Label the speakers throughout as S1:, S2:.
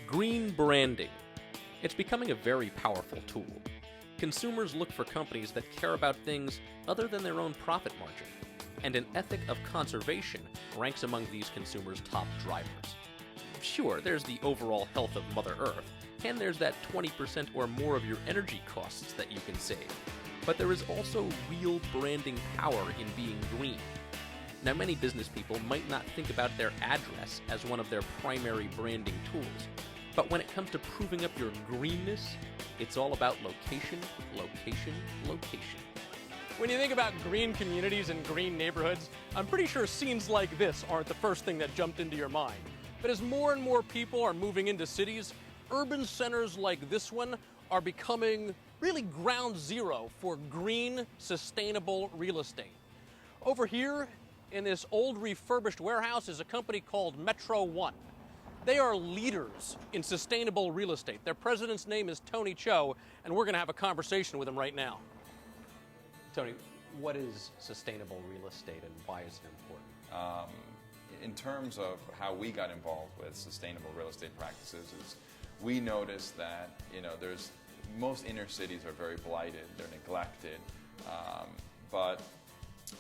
S1: Green branding. It's becoming a very powerful tool. Consumers look for companies that care about things other than their own profit margin, and an ethic of conservation ranks among these consumers' top drivers. Sure, there's the overall health of Mother Earth, and there's that 20% or more of your energy costs that you can save. But there is also real branding power in being green. Now, many business people might not think about their address as one of their primary branding tools, but when it comes to proving up your greenness, it's all about location, location, location.
S2: When you think about green communities and green neighborhoods, I'm pretty sure scenes like this aren't the first thing that jumped into your mind. But as more and more people are moving into cities, urban centers like this one are becoming really ground zero for green, sustainable real estate. Over here in this old refurbished warehouse is a company called Metro One. They are leaders in sustainable real estate. Their president's name is Tony Cho, and we're going to have a conversation with him right now. Tony, what is sustainable real estate and why is it important?
S3: In terms of how we got involved with sustainable real estate practices, is we noticed that there's most inner cities are very blighted, they're neglected, but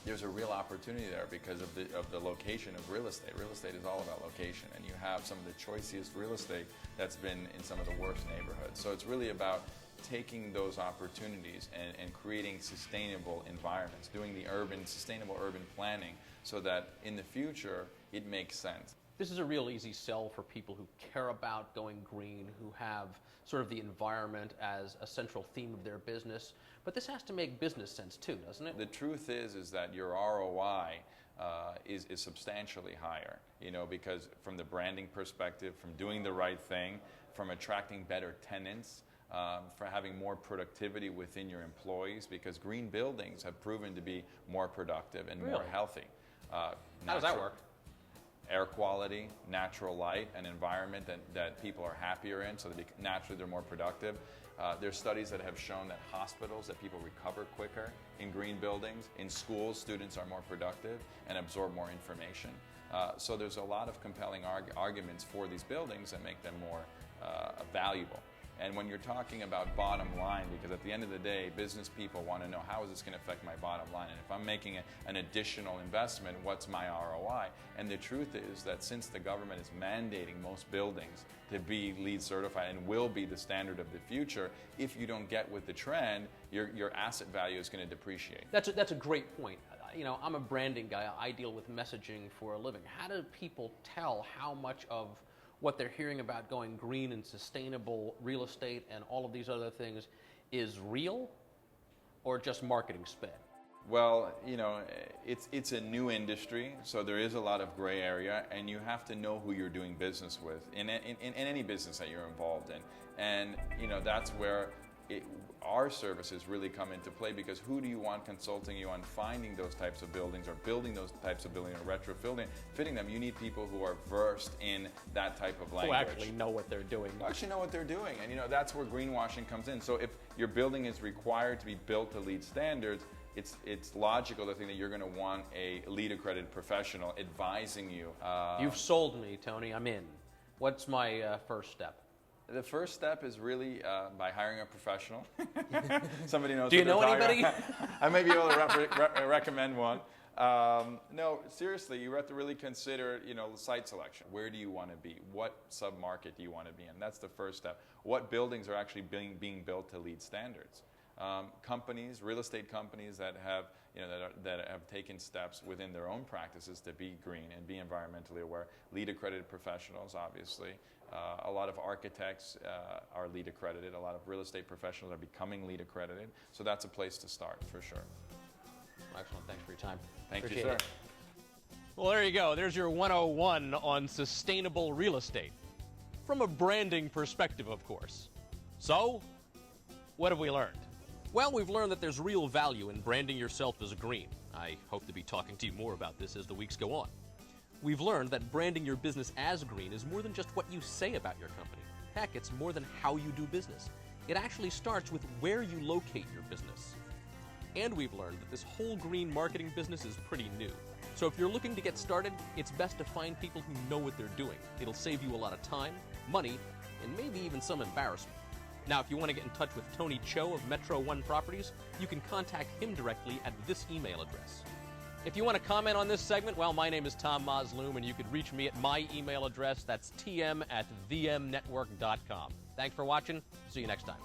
S3: there's a real opportunity there because of the location of real estate. Real estate is all about location, and you have some of the choicest real estate that's been in some of the worst neighborhoods. So it's really about taking those opportunities and creating sustainable environments, doing the sustainable urban planning so that in the future it makes sense.
S2: This is a real easy sell for people who care about going green, who have sort of the environment as a central theme of their business. But this has to make business sense too, doesn't it?
S3: The truth is that your ROI is substantially higher, because from the branding perspective, from doing the right thing, from attracting better tenants, for having more productivity within your employees, because green buildings have proven to be more productive and more healthy.
S2: How does that work?
S3: Air quality, natural light, an environment that people are happier in, so that naturally they're more productive. There's studies that have shown that hospitals, that people recover quicker in green buildings. In schools, students are more productive and absorb more information. So there's a lot of compelling arguments for these buildings that make them more valuable. And when you're talking about bottom line, because at the end of the day, business people want to know, how is this going to affect my bottom line? And if I'm making an additional investment, what's my ROI? And the truth is that since the government is mandating most buildings to be LEED certified and will be the standard of the future, if you don't get with the trend, your asset value is going to depreciate.
S2: That's a great point. I'm a branding guy. I deal with messaging for a living. How do people tell how much of what they're hearing about going green and sustainable real estate and all of these other things is real or just marketing spin?
S3: Well, it's a new industry, so there is a lot of gray area, and you have to know who you're doing business with in any business that you're involved in. And that's where our services really come into play, because who do you want consulting you on finding those types of buildings or building those types of buildings or retrofitting them? You need people who are versed in that type of language.
S2: Who actually know what they're doing.
S3: Who actually know what they're doing. And that's where greenwashing comes in. So if your building is required to be built to LEED standards, it's logical to think that you're going to want a LEED accredited professional advising you.
S2: You've sold me, Tony. I'm in. What's my first step?
S3: The first step is really by hiring a professional. Somebody knows.
S2: Do you know anybody?
S3: I may be able to recommend one. No, seriously, you have to really consider, site selection. Where do you want to be? What sub-market do you want to be in? That's the first step. What buildings are actually being built to LEED standards? Companies, real estate companies that have, that have taken steps within their own practices to be green and be environmentally aware. LEED accredited professionals, obviously. A lot of architects are LEED accredited. A lot of real estate professionals are becoming LEED accredited. So that's a place to start, for sure.
S2: Excellent. Thanks for your time.
S3: Thank you, sir.
S2: Well, there you go. There's your 101 on sustainable real estate. From a branding perspective, of course. So, what have we learned? Well, we've learned that there's real value in branding yourself as green. I hope to be talking to you more about this as the weeks go on. We've learned that branding your business as green is more than just what you say about your company. Heck, it's more than how you do business. It actually starts with where you locate your business. And we've learned that this whole green marketing business is pretty new. So if you're looking to get started, it's best to find people who know what they're doing. It'll save you a lot of time, money, and maybe even some embarrassment. Now, if you want to get in touch with Tony Cho of Metro One Properties, you can contact him directly at this email address. If you want to comment on this segment, well, my name is Tom Masloom, and you could reach me at my email address. That's tm@vmnetwork.com. Thanks for watching. See you next time.